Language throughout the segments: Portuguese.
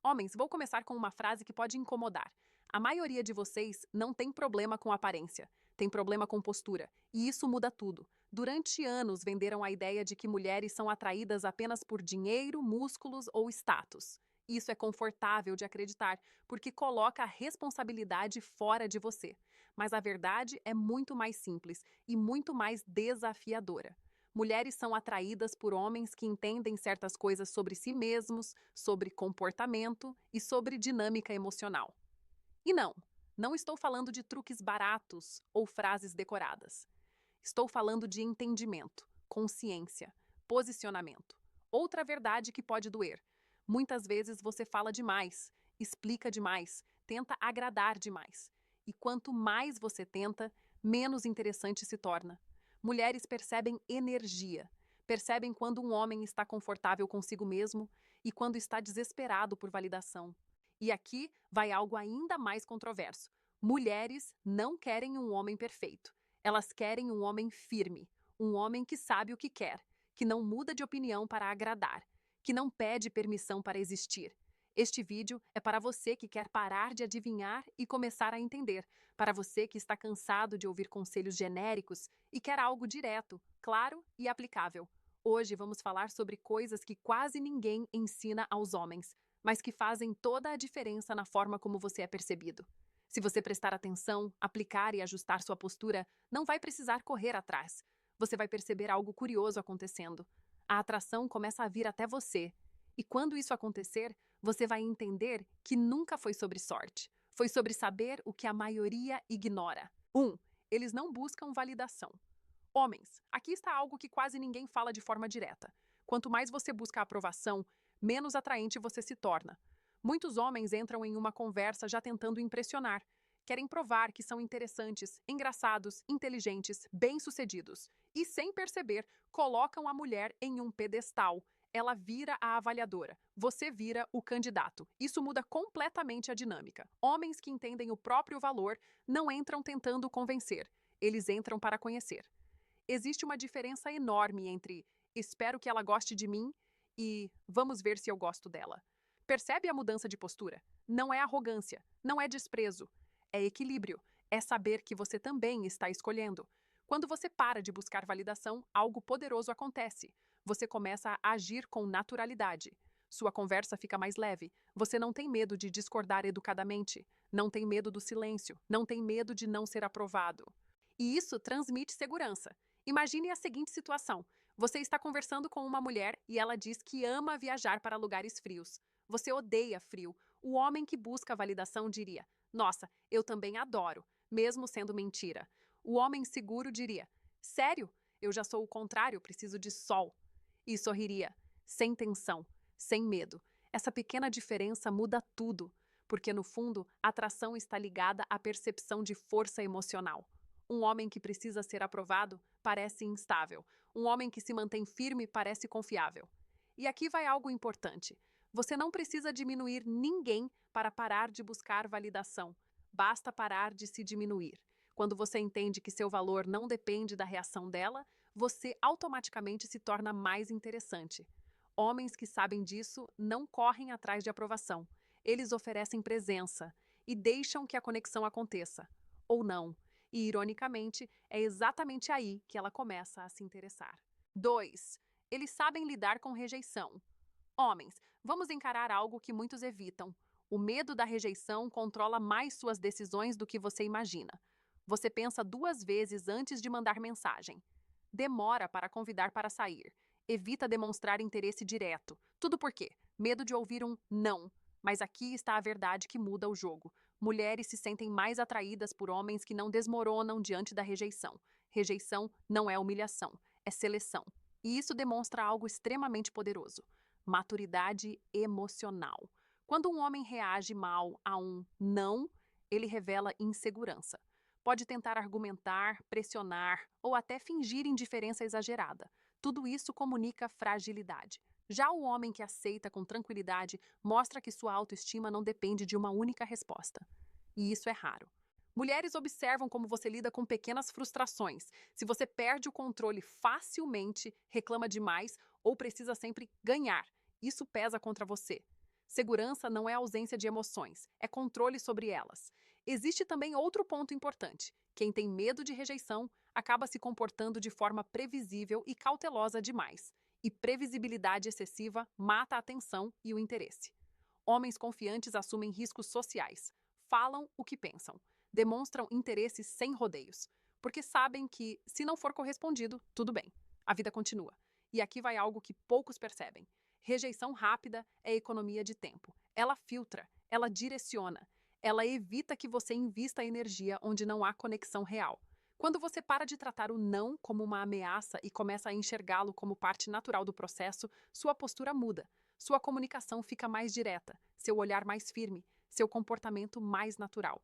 Homens, vou começar com uma frase que pode incomodar. A maioria de vocês não tem problema com aparência, tem problema com postura, e isso muda tudo. Durante anos venderam a ideia de que mulheres são atraídas apenas por dinheiro, músculos ou status. Isso é confortável de acreditar, porque coloca a responsabilidade fora de você. Mas a verdade é muito mais simples e muito mais desafiadora. Mulheres são atraídas por homens que entendem certas coisas sobre si mesmos, sobre comportamento e sobre dinâmica emocional. E não estou falando de truques baratos ou frases decoradas. Estou falando de entendimento, consciência, posicionamento. Outra verdade que pode doer. Muitas vezes você fala demais, explica demais, tenta agradar demais. E quanto mais você tenta, menos interessante se torna. Mulheres percebem energia, percebem quando um homem está confortável consigo mesmo e quando está desesperado por validação. E aqui vai algo ainda mais controverso. Mulheres não querem um homem perfeito. Elas querem um homem firme, um homem que sabe o que quer, que não muda de opinião para agradar, que não pede permissão para existir. Este vídeo é para você que quer parar de adivinhar e começar a entender, para você que está cansado de ouvir conselhos genéricos e quer algo direto, claro e aplicável. Hoje vamos falar sobre coisas que quase ninguém ensina aos homens, mas que fazem toda a diferença na forma como você é percebido. Se você prestar atenção, aplicar e ajustar sua postura, não vai precisar correr atrás. Você vai perceber algo curioso acontecendo. A atração começa a vir até você. E quando isso acontecer, você vai entender que nunca foi sobre sorte. Foi sobre saber o que a maioria ignora. 1. Eles não buscam validação. Homens, aqui está algo que quase ninguém fala de forma direta. Quanto mais você busca a aprovação, menos atraente você se torna. Muitos homens entram em uma conversa já tentando impressionar. Querem provar que são interessantes, engraçados, inteligentes, bem-sucedidos. E, sem perceber, colocam a mulher em um pedestal. Ela vira a avaliadora. Você vira o candidato. Isso muda completamente a dinâmica. Homens que entendem o próprio valor não entram tentando convencer. Eles entram para conhecer. Existe uma diferença enorme entre espero que ela goste de mim e vamos ver se eu gosto dela. Percebe a mudança de postura? Não é arrogância, não é desprezo. É equilíbrio. É saber que você também está escolhendo. Quando você para de buscar validação, algo poderoso acontece. Você começa a agir com naturalidade. Sua conversa fica mais leve. Você não tem medo de discordar educadamente. Não tem medo do silêncio. Não tem medo de não ser aprovado. E isso transmite segurança. Imagine a seguinte situação. Você está conversando com uma mulher e ela diz que ama viajar para lugares frios. Você odeia frio. O homem que busca validação diria: Nossa, eu também adoro, mesmo sendo mentira. O homem seguro diria: Sério? Eu já sou o contrário, preciso de sol. E sorriria, sem tensão, sem medo. Essa pequena diferença muda tudo, porque no fundo, a atração está ligada à percepção de força emocional. Um homem que precisa ser aprovado parece instável. Um homem que se mantém firme parece confiável. E aqui vai algo importante. Você não precisa diminuir ninguém para parar de buscar validação. Basta parar de se diminuir. Quando você entende que seu valor não depende da reação dela, você automaticamente se torna mais interessante. Homens que sabem disso não correm atrás de aprovação. Eles oferecem presença e deixam que a conexão aconteça. Ou não. E, ironicamente, é exatamente aí que ela começa a se interessar. 2. Eles sabem lidar com rejeição. Homens, vamos encarar algo que muitos evitam. O medo da rejeição controla mais suas decisões do que você imagina. Você pensa 2 vezes antes de mandar mensagem. Demora para convidar para sair. Evita demonstrar interesse direto. Tudo por quê? Medo de ouvir um não. Mas aqui está a verdade que muda o jogo. Mulheres se sentem mais atraídas por homens que não desmoronam diante da rejeição. Rejeição não é humilhação, é seleção. E isso demonstra algo extremamente poderoso: maturidade emocional. Quando um homem reage mal a um não, ele revela insegurança. Pode tentar argumentar, pressionar ou até fingir indiferença exagerada. Tudo isso comunica fragilidade. Já o homem que aceita com tranquilidade mostra que sua autoestima não depende de uma única resposta. E isso é raro. Mulheres observam como você lida com pequenas frustrações. Se você perde o controle facilmente, reclama demais ou precisa sempre ganhar, isso pesa contra você. Segurança não é ausência de emoções, é controle sobre elas. Existe também outro ponto importante. Quem tem medo de rejeição acaba se comportando de forma previsível e cautelosa demais. E previsibilidade excessiva mata a atenção e o interesse. Homens confiantes assumem riscos sociais, falam o que pensam, demonstram interesse sem rodeios, porque sabem que, se não for correspondido, tudo bem, a vida continua. E aqui vai algo que poucos percebem. Rejeição rápida é economia de tempo. Ela filtra, ela direciona, ela evita que você invista energia onde não há conexão real. Quando você para de tratar o não como uma ameaça e começa a enxergá-lo como parte natural do processo, sua postura muda. Sua comunicação fica mais direta, seu olhar mais firme, seu comportamento mais natural.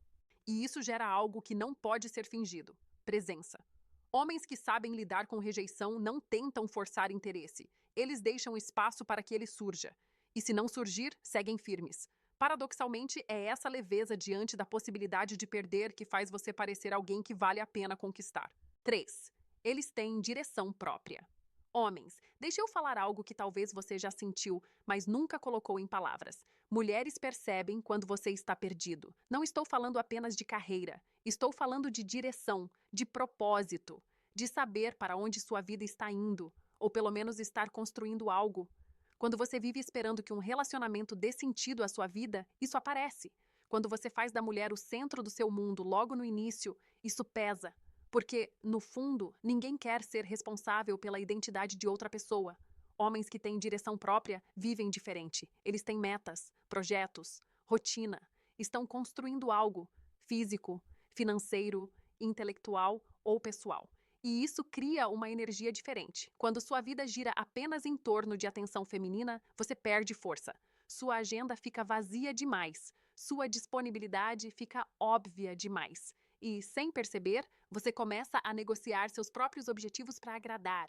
E isso gera algo que não pode ser fingido: presença. Homens que sabem lidar com rejeição não tentam forçar interesse. Eles deixam espaço para que ele surja. E se não surgir, seguem firmes. Paradoxalmente, é essa leveza diante da possibilidade de perder que faz você parecer alguém que vale a pena conquistar. 3. Eles têm direção própria. Homens, deixa eu falar algo que talvez você já sentiu, mas nunca colocou em palavras. Mulheres percebem quando você está perdido. Não estou falando apenas de carreira. Estou falando de direção, de propósito, de saber para onde sua vida está indo, ou pelo menos estar construindo algo. Quando você vive esperando que um relacionamento dê sentido à sua vida, isso aparece. Quando você faz da mulher o centro do seu mundo logo no início, isso pesa. Porque, no fundo, ninguém quer ser responsável pela identidade de outra pessoa. Homens que têm direção própria vivem diferente. Eles têm metas, projetos, rotina. Estão construindo algo físico, financeiro, intelectual ou pessoal. E isso cria uma energia diferente. Quando sua vida gira apenas em torno de atenção feminina, você perde força. Sua agenda fica vazia demais. Sua disponibilidade fica óbvia demais. E, sem perceber, você começa a negociar seus próprios objetivos para agradar.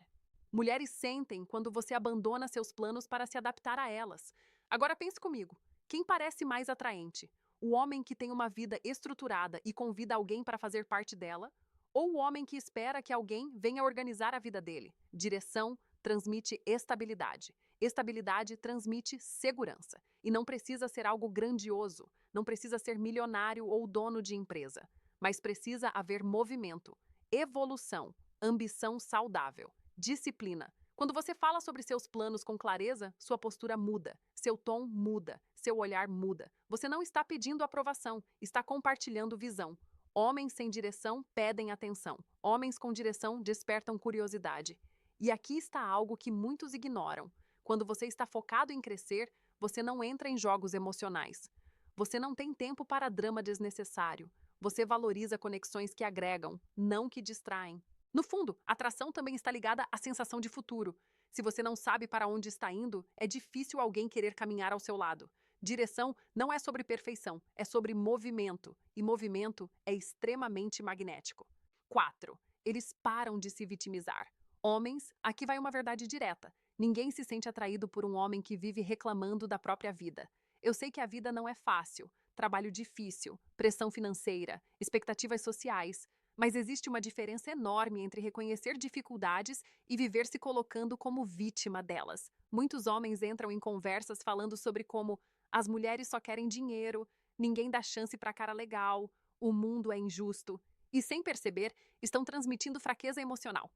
Mulheres sentem quando você abandona seus planos para se adaptar a elas. Agora pense comigo: quem parece mais atraente? O homem que tem uma vida estruturada e convida alguém para fazer parte dela? Ou o homem que espera que alguém venha organizar a vida dele? Direção transmite estabilidade. Estabilidade transmite segurança. E não precisa ser algo grandioso. Não precisa ser milionário ou dono de empresa. Mas precisa haver movimento, evolução, ambição saudável, disciplina. Quando você fala sobre seus planos com clareza, sua postura muda, seu tom muda, seu olhar muda. Você não está pedindo aprovação, está compartilhando visão. Homens sem direção pedem atenção. Homens com direção despertam curiosidade. E aqui está algo que muitos ignoram. Quando você está focado em crescer, você não entra em jogos emocionais. Você não tem tempo para drama desnecessário. Você valoriza conexões que agregam, não que distraem. No fundo, atração também está ligada à sensação de futuro. Se você não sabe para onde está indo, é difícil alguém querer caminhar ao seu lado. Direção não é sobre perfeição, é sobre movimento. E movimento é extremamente magnético. 4. Eles param de se vitimizar. Homens, aqui vai uma verdade direta. Ninguém se sente atraído por um homem que vive reclamando da própria vida. Eu sei que a vida não é fácil. Trabalho difícil, pressão financeira, expectativas sociais. Mas existe uma diferença enorme entre reconhecer dificuldades e viver se colocando como vítima delas. Muitos homens entram em conversas falando sobre como as mulheres só querem dinheiro, ninguém dá chance para cara legal, o mundo é injusto. E, sem perceber, estão transmitindo fraqueza emocional.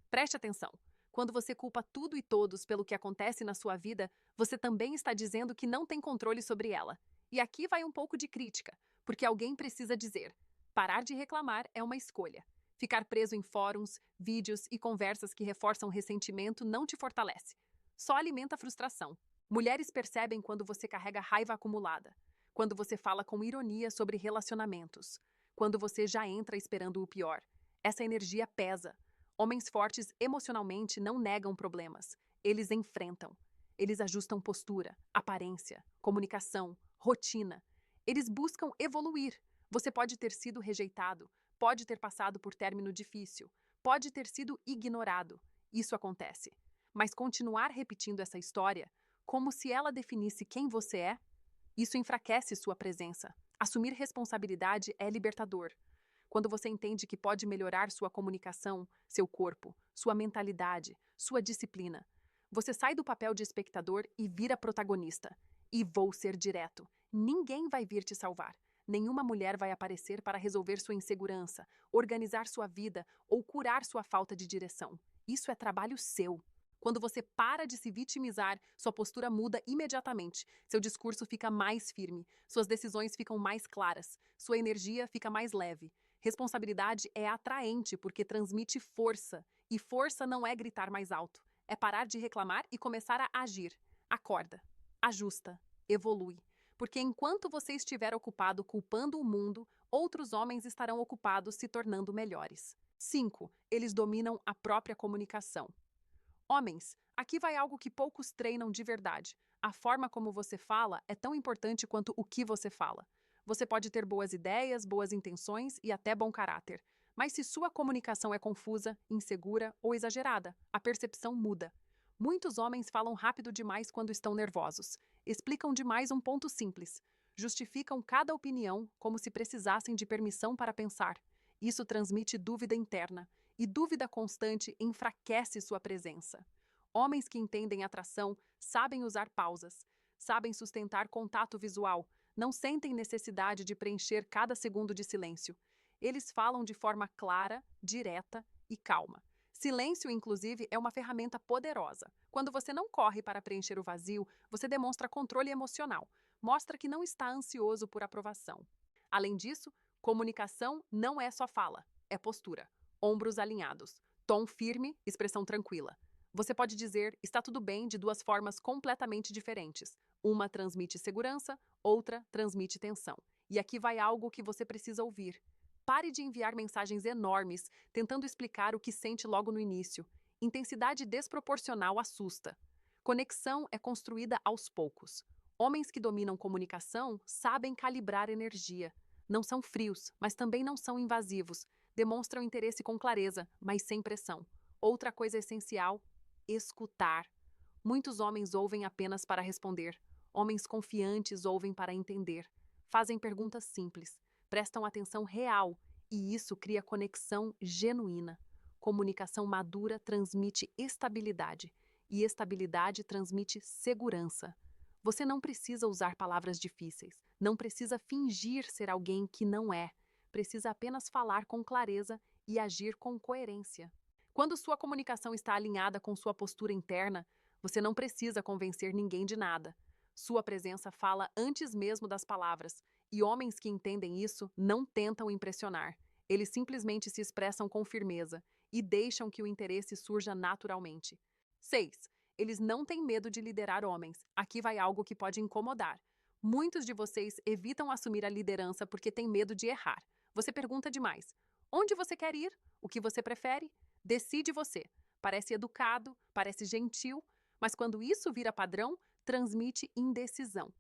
Preste atenção. Quando você culpa tudo e todos pelo que acontece na sua vida, você também está dizendo que não tem controle sobre ela. E aqui vai um pouco de crítica, porque alguém precisa dizer: parar de reclamar é uma escolha. Ficar preso em fóruns, vídeos e conversas que reforçam ressentimento não te fortalece. Só alimenta a frustração. Mulheres percebem quando você carrega raiva acumulada, quando você fala com ironia sobre relacionamentos, quando você já entra esperando o pior. Essa energia pesa. Homens fortes emocionalmente não negam problemas, eles enfrentam. Eles ajustam postura, aparência, comunicação, rotina. Eles buscam evoluir. Você pode ter sido rejeitado, pode ter passado por término difícil, pode ter sido ignorado. Isso acontece. Mas continuar repetindo essa história, como se ela definisse quem você é, isso enfraquece sua presença. Assumir responsabilidade é libertador. Quando você entende que pode melhorar sua comunicação, seu corpo, sua mentalidade, sua disciplina, você sai do papel de espectador e vira protagonista. E vou ser direto. Ninguém vai vir te salvar. Nenhuma mulher vai aparecer para resolver sua insegurança, organizar sua vida ou curar sua falta de direção. Isso é trabalho seu. Quando você para de se vitimizar, sua postura muda imediatamente. Seu discurso fica mais firme, suas decisões ficam mais claras, sua energia fica mais leve. Responsabilidade é atraente porque transmite força. E força não é gritar mais alto. É parar de reclamar e começar a agir. Acorda, ajusta, evolui. Porque enquanto você estiver ocupado culpando o mundo, outros homens estarão ocupados se tornando melhores. 5. Eles dominam a própria comunicação. Homens, aqui vai algo que poucos treinam de verdade. A forma como você fala é tão importante quanto o que você fala. Você pode ter boas ideias, boas intenções e até bom caráter. Mas se sua comunicação é confusa, insegura ou exagerada, a percepção muda. Muitos homens falam rápido demais quando estão nervosos. Explicam demais um ponto simples. Justificam cada opinião como se precisassem de permissão para pensar. Isso transmite dúvida interna. E dúvida constante enfraquece sua presença. Homens que entendem atração sabem usar pausas, sabem sustentar contato visual, não sentem necessidade de preencher cada segundo de silêncio. Eles falam de forma clara, direta e calma. Silêncio, inclusive, é uma ferramenta poderosa. Quando você não corre para preencher o vazio, você demonstra controle emocional, mostra que não está ansioso por aprovação. Além disso, comunicação não é só fala, é postura. Ombros alinhados, tom firme, expressão tranquila. Você pode dizer está tudo bem de duas formas completamente diferentes. Uma transmite segurança, outra transmite tensão. E aqui vai algo que você precisa ouvir. Pare de enviar mensagens enormes, tentando explicar o que sente logo no início. Intensidade desproporcional assusta. Conexão é construída aos poucos. Homens que dominam comunicação sabem calibrar energia. Não são frios, mas também não são invasivos. Demonstram interesse com clareza, mas sem pressão. Outra coisa essencial: escutar. Muitos homens ouvem apenas para responder. Homens confiantes ouvem para entender. Fazem perguntas simples, prestam atenção real, e isso cria conexão genuína. Comunicação madura transmite estabilidade, e estabilidade transmite segurança. Você não precisa usar palavras difíceis, não precisa fingir ser alguém que não é. Precisa apenas falar com clareza e agir com coerência. Quando sua comunicação está alinhada com sua postura interna, você não precisa convencer ninguém de nada. Sua presença fala antes mesmo das palavras, e homens que entendem isso não tentam impressionar. Eles simplesmente se expressam com firmeza e deixam que o interesse surja naturalmente. 6. Eles não têm medo de liderar homens. Aqui vai algo que pode incomodar. Muitos de vocês evitam assumir a liderança porque têm medo de errar. Você pergunta demais. Onde você quer ir? O que você prefere? Decide você. Parece educado, parece gentil, mas quando isso vira padrão, transmite indecisão.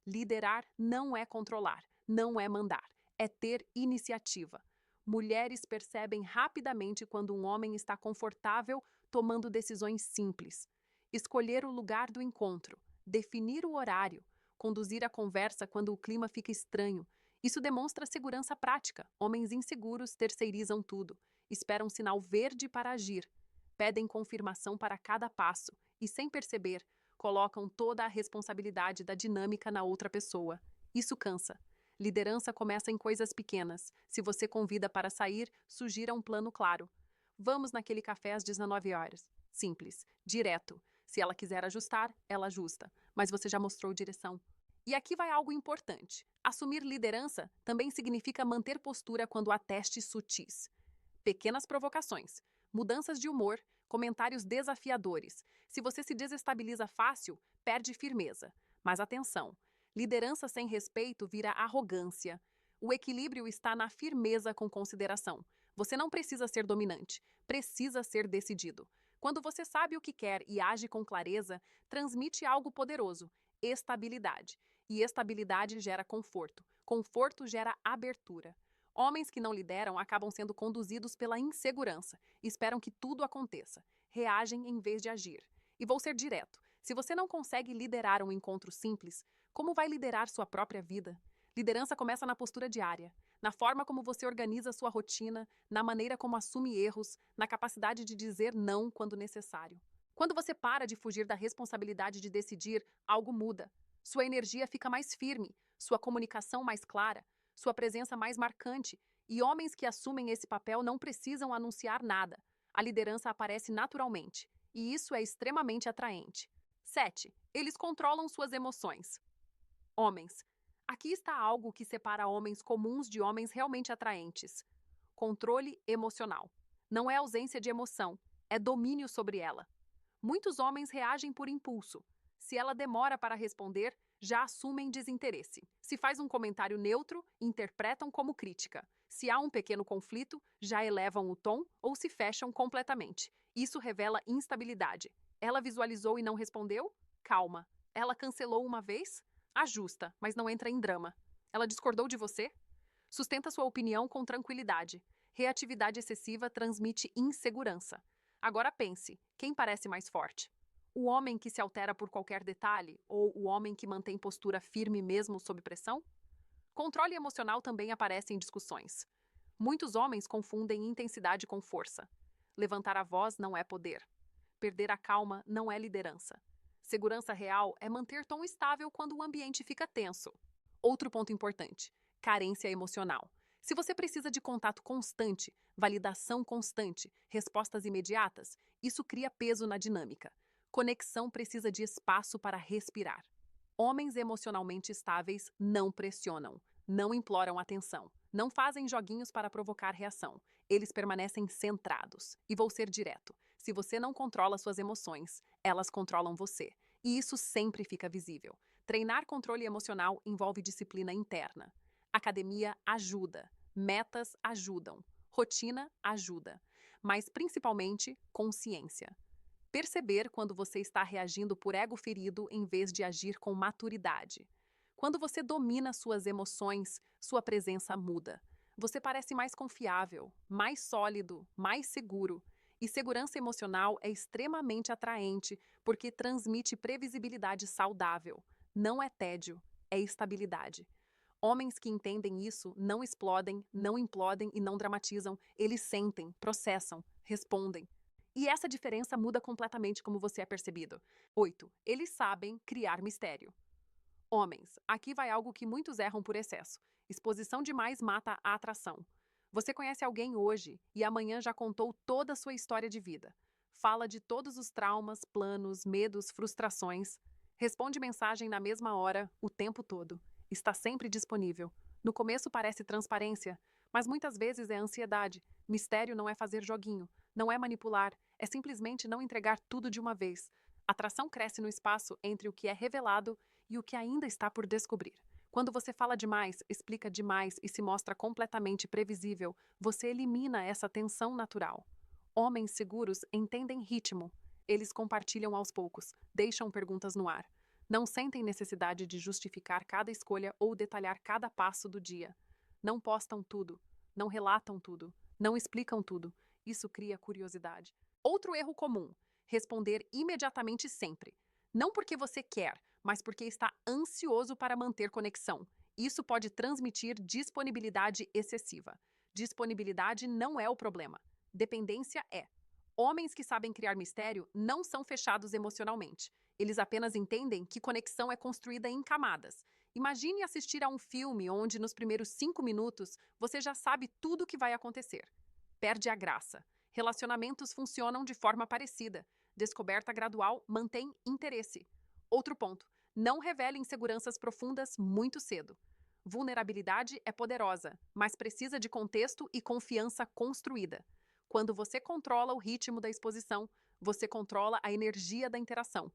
Liderar não é controlar, não é mandar, é ter iniciativa. Mulheres percebem rapidamente quando um homem está confortável tomando decisões simples. Escolher o lugar do encontro, definir o horário, conduzir a conversa quando o clima fica estranho. Isso demonstra segurança prática. Homens inseguros terceirizam tudo, esperam sinal verde para agir, pedem confirmação para cada passo e, sem perceber, colocam toda a responsabilidade da dinâmica na outra pessoa. Isso cansa. Liderança começa em coisas pequenas. Se você convida para sair, sugira um plano claro. Vamos naquele café às 19 horas. Simples, direto. Se ela quiser ajustar, ela ajusta. Mas você já mostrou direção. E aqui vai algo importante. Assumir liderança também significa manter postura quando há testes sutis. Pequenas provocações, mudanças de humor, comentários desafiadores. Se você se desestabiliza fácil, perde firmeza. Mas atenção, liderança sem respeito vira arrogância. O equilíbrio está na firmeza com consideração. Você não precisa ser dominante, precisa ser decidido. Quando você sabe o que quer e age com clareza, transmite algo poderoso: estabilidade. E estabilidade gera conforto. Conforto gera abertura. Homens que não lideram acabam sendo conduzidos pela insegurança. Esperam que tudo aconteça. Reagem em vez de agir. E vou ser direto. Se você não consegue liderar um encontro simples, como vai liderar sua própria vida? Liderança começa na postura diária, na forma como você organiza sua rotina, na maneira como assume erros, na capacidade de dizer não quando necessário. Quando você para de fugir da responsabilidade de decidir, algo muda. Sua energia fica mais firme, sua comunicação mais clara, sua presença mais marcante, e homens que assumem esse papel não precisam anunciar nada. A liderança aparece naturalmente, e isso é extremamente atraente. 7. Eles controlam suas emoções. Homens. Aqui está algo que separa homens comuns de homens realmente atraentes. Controle emocional. Não é ausência de emoção, é domínio sobre ela. Muitos homens reagem por impulso. Se ela demora para responder, já assumem desinteresse. Se faz um comentário neutro, interpretam como crítica. Se há um pequeno conflito, já elevam o tom ou se fecham completamente. Isso revela instabilidade. Ela visualizou e não respondeu? Calma. Ela cancelou uma vez? Ajusta, mas não entra em drama. Ela discordou de você? Sustenta sua opinião com tranquilidade. Reatividade excessiva transmite insegurança. Agora pense, quem parece mais forte? O homem que se altera por qualquer detalhe ou o homem que mantém postura firme mesmo sob pressão? Controle emocional também aparece em discussões. Muitos homens confundem intensidade com força. Levantar a voz não é poder. Perder a calma não é liderança. Segurança real é manter tom estável quando o ambiente fica tenso. Outro ponto importante: carência emocional. Se você precisa de contato constante, validação constante, respostas imediatas, isso cria peso na dinâmica. Conexão precisa de espaço para respirar. Homens emocionalmente estáveis não pressionam, não imploram atenção, não fazem joguinhos para provocar reação. Eles permanecem centrados. E vou ser direto: se você não controla suas emoções, elas controlam você. E isso sempre fica visível. Treinar controle emocional envolve disciplina interna. Academia ajuda, metas ajudam, rotina ajuda, mas principalmente consciência. Perceber quando você está reagindo por ego ferido em vez de agir com maturidade. Quando você domina suas emoções, sua presença muda. Você parece mais confiável, mais sólido, mais seguro. E segurança emocional é extremamente atraente porque transmite previsibilidade saudável. Não é tédio, é estabilidade. Homens que entendem isso não explodem, não implodem e não dramatizam. Eles sentem, processam, respondem. E essa diferença muda completamente como você é percebido. 8. Eles sabem criar mistério. Homens, aqui vai algo que muitos erram por excesso. Exposição demais mata a atração. Você conhece alguém hoje e amanhã já contou toda a sua história de vida. Fala de todos os traumas, planos, medos, frustrações. Responde mensagem na mesma hora, o tempo todo. Está sempre disponível. No começo parece transparência, mas muitas vezes é ansiedade. Mistério não é fazer joguinho, não é manipular, é simplesmente não entregar tudo de uma vez. Atração cresce no espaço entre o que é revelado e o que ainda está por descobrir. Quando você fala demais, explica demais e se mostra completamente previsível, você elimina essa tensão natural. Homens seguros entendem ritmo. Eles compartilham aos poucos, deixam perguntas no ar. Não sentem necessidade de justificar cada escolha ou detalhar cada passo do dia. Não postam tudo, não relatam tudo, não explicam tudo. Isso cria curiosidade. Outro erro comum: responder imediatamente sempre. Não porque você quer, mas porque está ansioso para manter conexão. Isso pode transmitir disponibilidade excessiva. Disponibilidade não é o problema. Dependência é. Homens que sabem criar mistério não são fechados emocionalmente. Eles apenas entendem que conexão é construída em camadas. Imagine assistir a um filme onde, nos primeiros 5 minutos, você já sabe tudo o que vai acontecer. Perde a graça. Relacionamentos funcionam de forma parecida. Descoberta gradual mantém interesse. Outro ponto: não revele inseguranças profundas muito cedo. Vulnerabilidade é poderosa, mas precisa de contexto e confiança construída. Quando você controla o ritmo da exposição, você controla a energia da interação.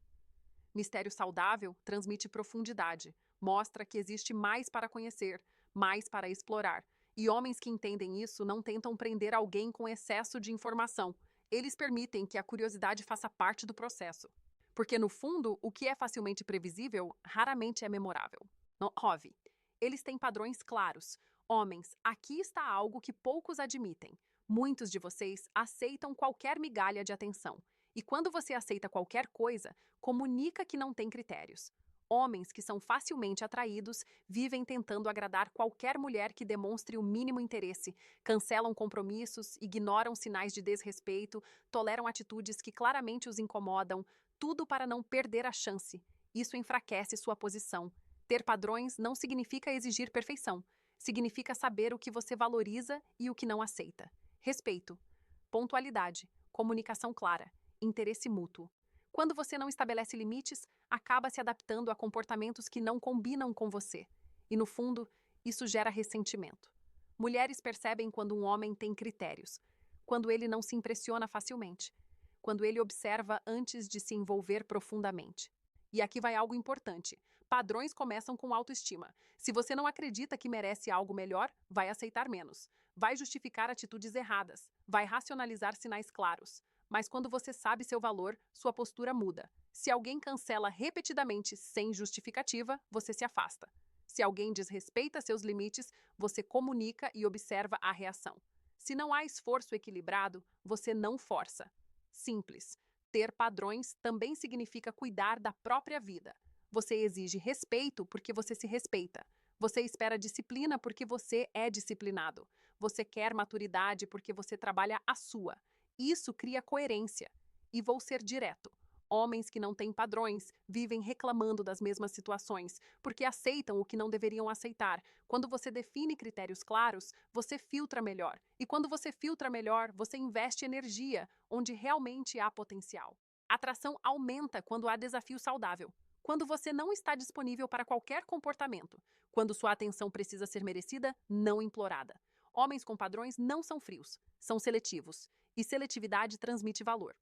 Mistério saudável transmite profundidade, mostra que existe mais para conhecer, mais para explorar. E homens que entendem isso não tentam prender alguém com excesso de informação. Eles permitem que a curiosidade faça parte do processo. Porque, no fundo, o que é facilmente previsível raramente é memorável. 9. Eles têm padrões claros. Homens, aqui está algo que poucos admitem. Muitos de vocês aceitam qualquer migalha de atenção. E quando você aceita qualquer coisa, comunica que não tem critérios. Homens que são facilmente atraídos vivem tentando agradar qualquer mulher que demonstre o mínimo interesse, cancelam compromissos, ignoram sinais de desrespeito, toleram atitudes que claramente os incomodam, tudo para não perder a chance. Isso enfraquece sua posição. Ter padrões não significa exigir perfeição. Significa saber o que você valoriza e o que não aceita. Respeito, pontualidade, comunicação clara, interesse mútuo. Quando você não estabelece limites, acaba se adaptando a comportamentos que não combinam com você. E, no fundo, isso gera ressentimento. Mulheres percebem quando um homem tem critérios, quando ele não se impressiona facilmente, quando ele observa antes de se envolver profundamente. E aqui vai algo importante. Padrões começam com autoestima. Se você não acredita que merece algo melhor, vai aceitar menos. Vai justificar atitudes erradas. Vai racionalizar sinais claros. Mas quando você sabe seu valor, sua postura muda. Se alguém cancela repetidamente sem justificativa, você se afasta. Se alguém desrespeita seus limites, você comunica e observa a reação. Se não há esforço equilibrado, você não força. Simples. Ter padrões também significa cuidar da própria vida. Você exige respeito porque você se respeita. Você espera disciplina porque você é disciplinado. Você quer maturidade porque você trabalha a sua. Isso cria coerência. E vou ser direto. Homens que não têm padrões vivem reclamando das mesmas situações, porque aceitam o que não deveriam aceitar. Quando você define critérios claros, você filtra melhor. E quando você filtra melhor, você investe energia onde realmente há potencial. A atração aumenta quando há desafio saudável. Quando você não está disponível para qualquer comportamento. Quando sua atenção precisa ser merecida, não implorada. Homens com padrões não são frios, são seletivos. E seletividade transmite valor.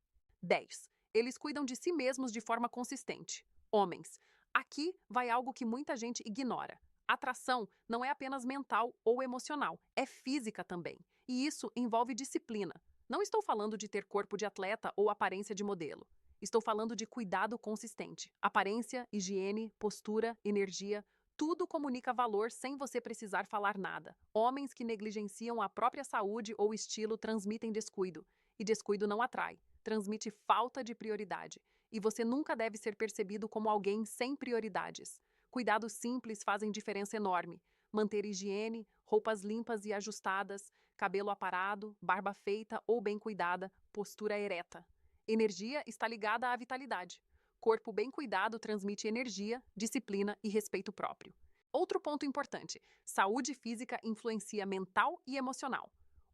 10. Eles cuidam de si mesmos de forma consistente. Homens. Aqui vai algo que muita gente ignora. Atração não é apenas mental ou emocional, é física também. E isso envolve disciplina. Não estou falando de ter corpo de atleta ou aparência de modelo. Estou falando de cuidado consistente. Aparência, higiene, postura, energia, tudo comunica valor sem você precisar falar nada. Homens que negligenciam a própria saúde ou estilo transmitem descuido. E descuido não atrai, transmite falta de prioridade. E você nunca deve ser percebido como alguém sem prioridades. Cuidados simples fazem diferença enorme. Manter higiene, roupas limpas e ajustadas, cabelo aparado, barba feita ou bem cuidada, postura ereta. Energia está ligada à vitalidade. Corpo bem cuidado transmite energia, disciplina e respeito próprio. Outro ponto importante: saúde física influencia mental e emocional.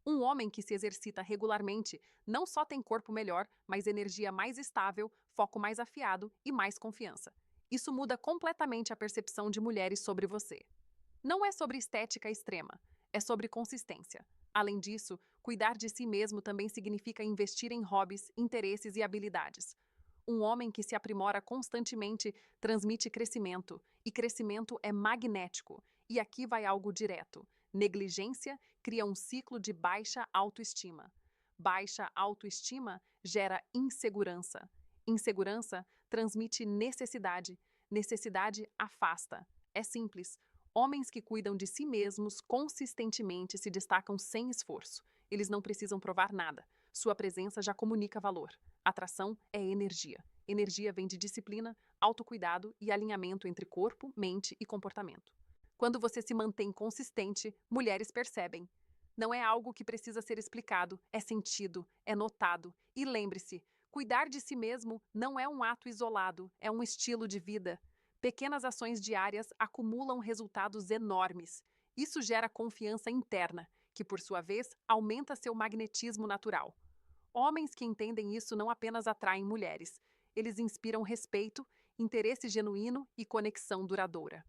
Um homem que se exercita regularmente não só tem corpo melhor, mas energia mais estável, foco mais afiado e mais confiança. Isso muda completamente a percepção de mulheres sobre você. Não é sobre estética extrema, é sobre consistência. Além disso, cuidar de si mesmo também significa investir em hobbies, interesses e habilidades. Um homem que se aprimora constantemente transmite crescimento, e crescimento é magnético. E aqui vai algo direto. Negligência cria um ciclo de baixa autoestima. Baixa autoestima gera insegurança. Insegurança transmite necessidade. Necessidade afasta. É simples. Homens que cuidam de si mesmos consistentemente se destacam sem esforço. Eles não precisam provar nada. Sua presença já comunica valor. Atração é energia. Energia vem de disciplina, autocuidado e alinhamento entre corpo, mente e comportamento. Quando você se mantém consistente, mulheres percebem. Não é algo que precisa ser explicado, é sentido, é notado. E lembre-se, cuidar de si mesmo não é um ato isolado, é um estilo de vida. Pequenas ações diárias acumulam resultados enormes. Isso gera confiança interna, que por sua vez aumenta seu magnetismo natural. Homens que entendem isso não apenas atraem mulheres, eles inspiram respeito, interesse genuíno e conexão duradoura.